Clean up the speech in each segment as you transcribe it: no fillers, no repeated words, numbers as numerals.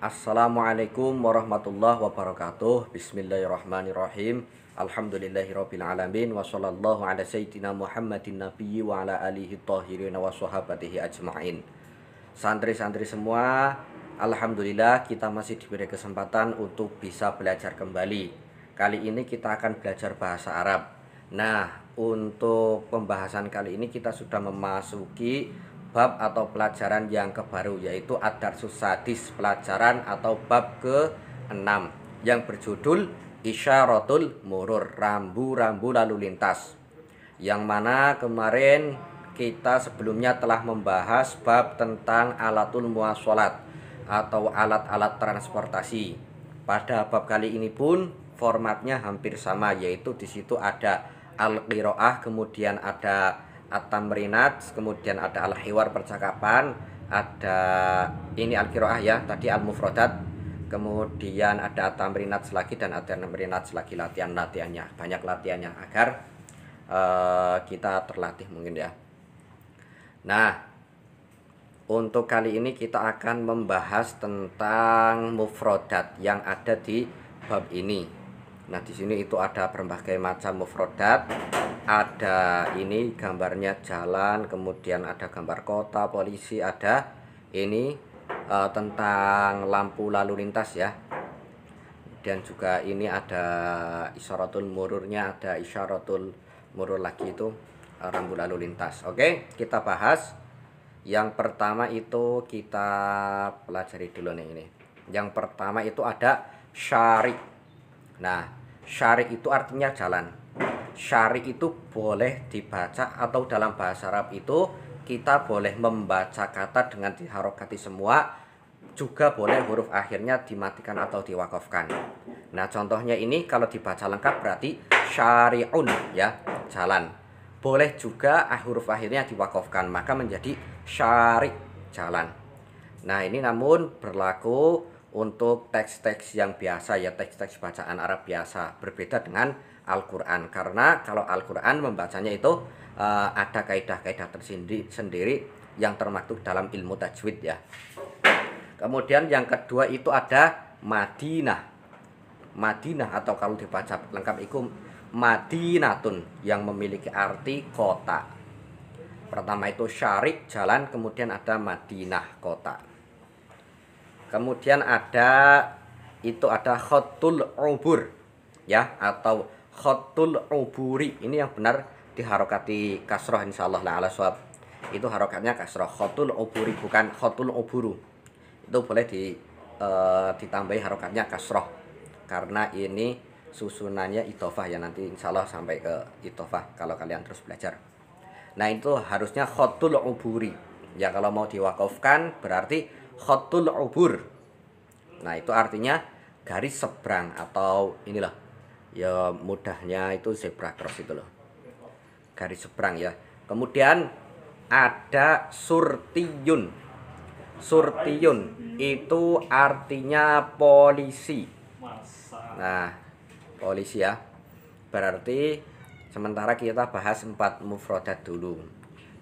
Assalamualaikum warahmatullahi wabarakatuh. Bismillahirrahmanirrahim. Alhamdulillahirabbil alamin wa sallallahu ala sayyidina Muhammadin nabiyyi wa ala alihi thahirin wa sahabatihi ajmain. Santri-santri semua, alhamdulillah kita masih diberi kesempatan untuk bisa belajar kembali. Kali ini kita akan belajar bahasa Arab. Nah, untuk pembahasan kali ini kita sudah memasuki bab atau pelajaran yang kebaru, yaitu Ad-Darsus Sadis, pelajaran atau bab ke-6 yang berjudul Isyaratul Murur, rambu-rambu lalu lintas. Yang mana kemarin kita sebelumnya telah membahas bab tentang alatul muwasalat atau alat-alat transportasi. Pada bab kali ini pun formatnya hampir sama, yaitu di situ ada al-qiraah, kemudian ada at-tamrinat, kemudian ada al-hiwar, percakapan, ada ini al-qiraah ya, tadi al-mufradat, kemudian ada at-tamrinat lagi dan ada tamrinat lagi, latihannya, banyak latihannya agar kita terlatih mungkin ya. Nah, untuk kali ini kita akan membahas tentang mufradat yang ada di bab ini. Nah, di sini itu ada berbagai macam mufradat. Ada ini gambarnya jalan, kemudian ada gambar kota, polisi, ada ini tentang lampu lalu lintas ya. Dan juga ini ada isyaratul mururnya, ada isyaratul murur lagi, itu rambu lalu lintas. Oke, kita bahas. Yang pertama itu kita pelajari dulu nih ini. Yang pertama itu ada syari'. Nah, syari' itu artinya jalan. Syari' itu boleh dibaca atau dalam bahasa Arab itu kita boleh membaca kata dengan diharokati semua, juga boleh huruf akhirnya dimatikan atau diwakafkan. Nah, contohnya ini kalau dibaca lengkap berarti syari'un ya, jalan. Boleh juga huruf akhirnya diwakafkan, maka menjadi syari', jalan. Nah, ini namun berlaku untuk teks-teks yang biasa ya, teks-teks bacaan Arab biasa, berbeda dengan Al-Quran. Karena kalau Al-Quran membacanya itu ada kaidah-kaidah tersendiri yang termaktub dalam ilmu tajwid ya. Kemudian yang kedua itu ada Madinah. Madinah atau kalau dibaca lengkap itu Madinatun, yang memiliki arti kota. Pertama itu syari', jalan, kemudian ada Madinah, kota. Kemudian ada khatul ubur ya, atau khatul uburi. Ini yang benar diharokati kasroh insyaallah la ala shawab. Itu harokatnya kasroh, khatul uburi, bukan khatul uburu. Itu boleh ditambahi harokatnya kasroh karena ini susunannya idhofah ya, nanti insyaallah sampai ke idhofah kalau kalian terus belajar. Nah, itu harusnya khatul uburi. Ya, kalau mau diwakafkan berarti khatul ubur. Nah, itu artinya garis seberang atau inilah ya, mudahnya itu zebra cross itu loh. Garis seberang ya. Kemudian ada surtiyun. Surtiyun itu artinya polisi. Nah, polisi ya. Berarti sementara kita bahas 4 mufradat dulu.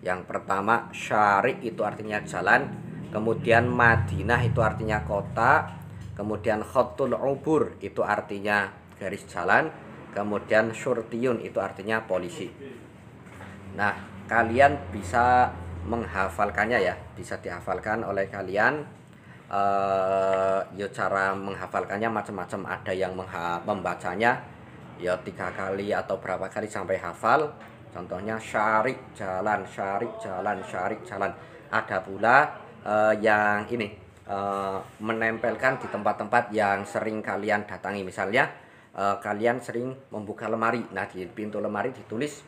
Yang pertama syari' itu artinya jalan, kemudian Madinah itu artinya kota, kemudian khatul ubur itu artinya garis jalan, kemudian syurtiyun itu artinya polisi. Nah, kalian bisa menghafalkannya ya, bisa dihafalkan oleh kalian. Ya, cara menghafalkannya macam-macam, ada yang membacanya ya 3 kali atau berapa kali sampai hafal. Contohnya syari' jalan, syari' jalan, syari' jalan. Ada pula yang ini menempelkan di tempat-tempat yang sering kalian datangi. Misalnya kalian sering membuka lemari, nah di pintu lemari ditulis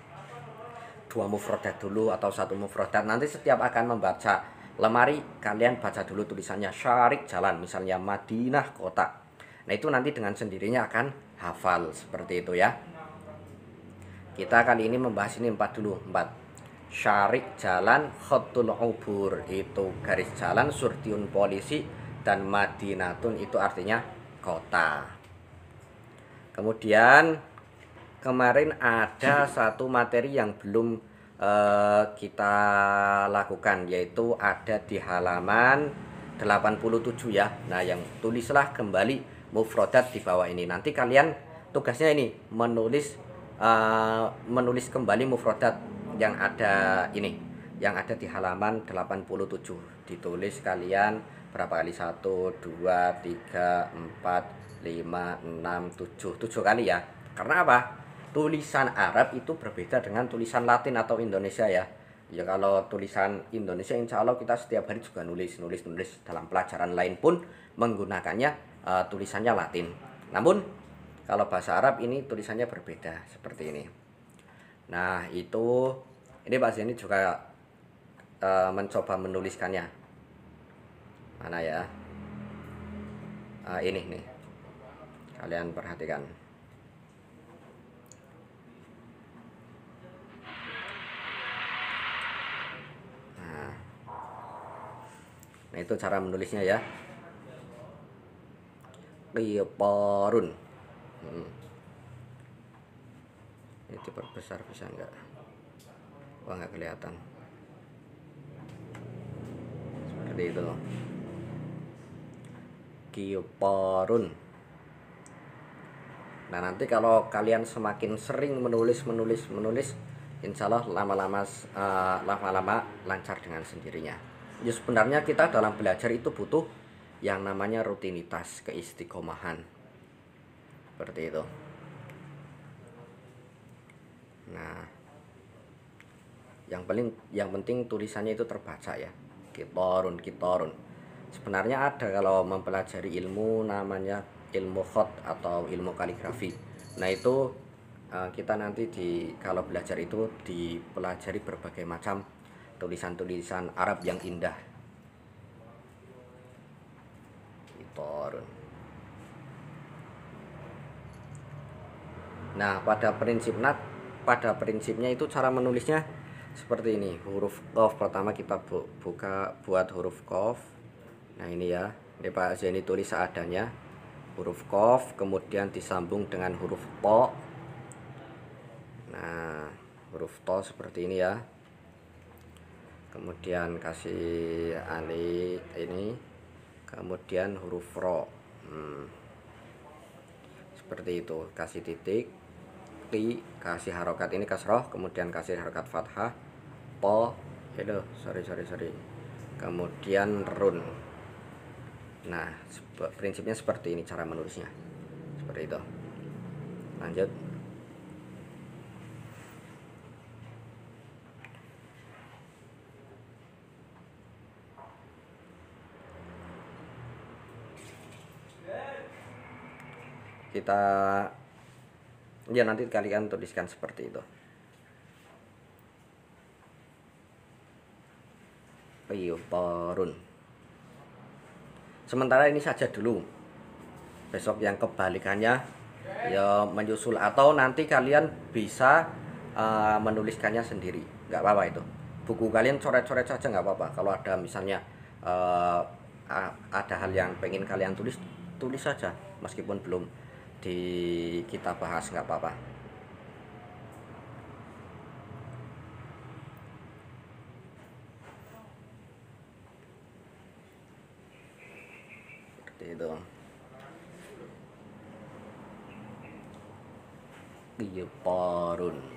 2 mufradat dulu atau 1 mufradat. Nanti setiap akan membaca lemari kalian baca dulu tulisannya syari' jalan, misalnya Madinah kota. Nah, itu nanti dengan sendirinya akan hafal seperti itu ya. Kita kali ini membahas ini 4 dulu, 4. Syari' jalan, khatul ubur itu garis jalan, surtiun polisi, dan Madinatun itu artinya kota. Kemudian kemarin ada satu materi yang belum kita lakukan, yaitu ada di halaman 87 ya. Nah, yang tulislah kembali mufrodat di bawah ini. Nanti kalian tugasnya ini menulis kembali mufrodat yang ada ini, yang ada di halaman 87. Ditulis kalian berapa kali? 1, 2, 3, 4, 5, 6, 7 kali ya. Karena apa? Tulisan Arab itu berbeda dengan tulisan Latin atau Indonesia ya. Ya kalau tulisan Indonesia insya Allah kita setiap hari juga nulis dalam pelajaran lain pun menggunakannya tulisannya Latin. Namun kalau bahasa Arab ini tulisannya berbeda seperti ini. Nah itu ini Pak Zeni juga mencoba menuliskannya. Mana ya? Ini nih, kalian perhatikan. Nah itu cara menulisnya ya. Qitarun. Ini diperbesar bisa enggak? Wah nggak kelihatan. Seperti itu. Qitarun. Nah nanti kalau kalian semakin sering menulis, insya Allah lama-lama lancar dengan sendirinya. Ya sebenarnya kita dalam belajar itu butuh yang namanya rutinitas, keistiqomahan. Seperti itu. Nah, yang penting tulisannya itu terbaca ya. Qitarun. Sebenarnya ada kalau mempelajari ilmu namanya ilmu khat atau ilmu kaligrafi. Nah, itu kita nanti kalau belajar itu dipelajari berbagai macam tulisan-tulisan Arab yang indah. Qitarun. Nah, pada prinsipnya itu cara menulisnya seperti ini. Huruf qaf pertama kita buat huruf qaf. Nah, ini ya. Ini Pak Zeni tulis seadanya. Huruf qaf kemudian disambung dengan huruf to. Nah, huruf to seperti ini ya. Kemudian kasih alif ini, kemudian huruf ro. Seperti itu, kasih titik, ti, kasih harokat ini kasroh, kemudian kasih harokat fathah, po, itu sorry, kemudian run. Nah, prinsipnya seperti ini cara menulisnya, seperti itu. Lanjut. Kita ya nanti kalian tuliskan seperti itu. Qitarun. Sementara ini saja dulu. Besok yang kebalikannya ya menyusul, atau nanti kalian bisa menuliskannya sendiri. Nggak apa-apa itu. Buku kalian coret-coret saja nggak apa-apa. Kalau ada misalnya ada hal yang pengen kalian tulis saja meskipun belum kita bahas, nggak apa-apa. Seperti itu. Qitarun.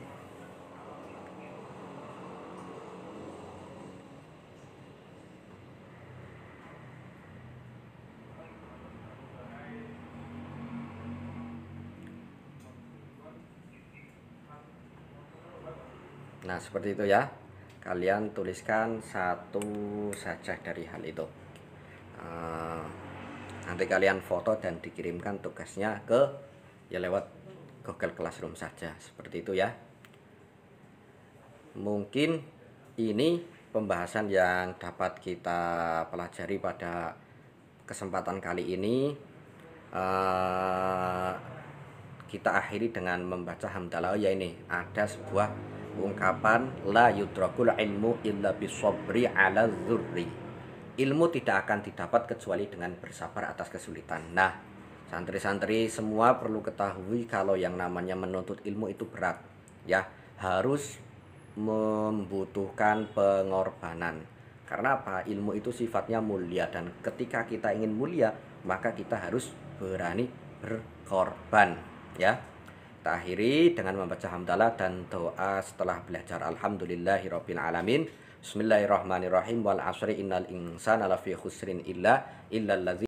Nah seperti itu ya. Kalian tuliskan satu saja dari hal itu. Nanti kalian foto dan dikirimkan tugasnya ya lewat Google Classroom saja. Seperti itu ya. Mungkin ini pembahasan yang dapat kita pelajari pada kesempatan kali ini. Kita akhiri dengan membaca hamdalah. Ya ini ada sebuah ungkapan la yudrakul ilmu illa bisabri ala dzurri. Ilmu tidak akan didapat kecuali dengan bersabar atas kesulitan. Nah, santri-santri semua perlu ketahui kalau yang namanya menuntut ilmu itu berat ya, harus membutuhkan pengorbanan, Karena apa? Ilmu itu sifatnya mulia, dan ketika kita ingin mulia, maka kita harus berani berkorban, ya. Kita akhiri dengan membaca hamdalah dan doa setelah belajar. Alhamdulillahirabbil alamin. Bismillahirrahmanirrahim. Wal asri innal insana lafi khusrin illa